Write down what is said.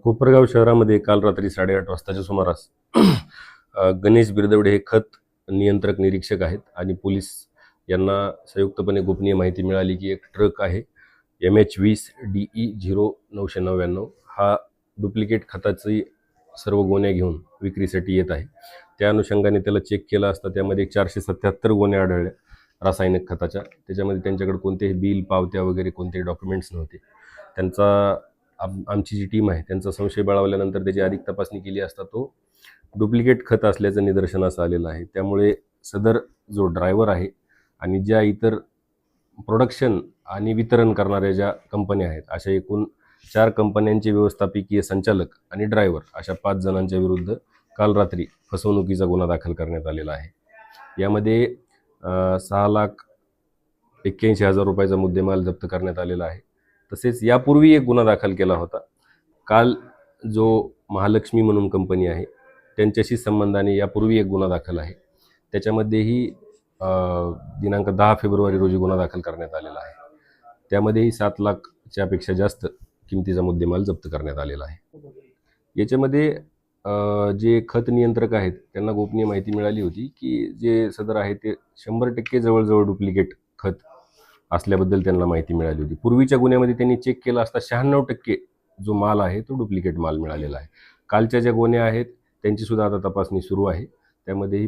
कोपरगाव शहरामध्ये काल रात्री 8:30 वाजताच्या सुमारास गणेश बिरदवडे हे खत नियंत्रक निरीक्षक आहेत आणि पोलीस यांना संयुक्तपणे गोपनीय माहिती मिळाली की एक ट्रक आहे MH20DE0999 हा डुप्लिकेट खताची सर्व गोण्या घेऊन विक्रीसाठी येत आहे। त्या अनुषंगाने त्याला चेक केला असता त्यामध्ये 477 गोण्या आढळल्या रासायनिक खताच्या। त्याच्यामध्ये त्यांच्याकडे कोणतेही बिल, पावत्या वगैरे कोणतेही डॉक्युमेंट्स नव्हते। त्यांचा आमची जी टीम आहे त्यांचा संशय बळावल्यानंतर त्याची अधिक तपासणी केली असता तो डुप्लिकेट खत असल्याचं निदर्शनास आलेलं आहे। त्यामुळे सदर जो ड्रायव्हर आहे आणि ज्या इतर प्रोडक्शन आणि वितरण करणाऱ्या ज्या कंपन्या आहेत अशा एकूण 4 कंपन्यांचे व्यवस्थापकीय संचालक आणि ड्रायव्हर अशा 5 जणांच्या विरुद्ध काल रात्री फसवणुकीचा गुन्हा दाखल करण्यात आलेला आहे। यामध्ये 6,81,000 रुपयाचा मुद्देमाल जप्त करण्यात आलेला आहे। तसेच यापूर्वी एक गुन्हा दाखल केला होता। काल जो महालक्ष्मी म्हणून कंपनी आहे त्यांच्याशी संबंधाने यापूर्वी एक गुन्हा दाखल आहे। त्याच्यामध्येही दिनांक 10 फेब्रुवारी रोजी गुन्हा दाखल करण्यात आलेला आहे। त्यामध्येही 7 लाखच्या पेक्षा जास्त किमतीचा मुद्देमाल जप्त करण्यात आलेला आहे। याच्यामध्ये जे खत नियंत्रक आहेत त्यांना गोपनीय माहिती मिळाली होती की जे सदर आहे ते 100% जवळजवळ डुप्लिकेट खत असल्याबद्दल त्यांना माहिती मिळाली होती। पूर्वीच्या गुन्ह्यामध्ये त्यांनी चेक केला असता 96% जो माल आहे तो डुप्लिकेट माल मिळालेला आहे। कालच्या ज्या गोण्या आहेत त्यांची सुद्धा आता तपासणी सुरू आहे। त्यामध्येही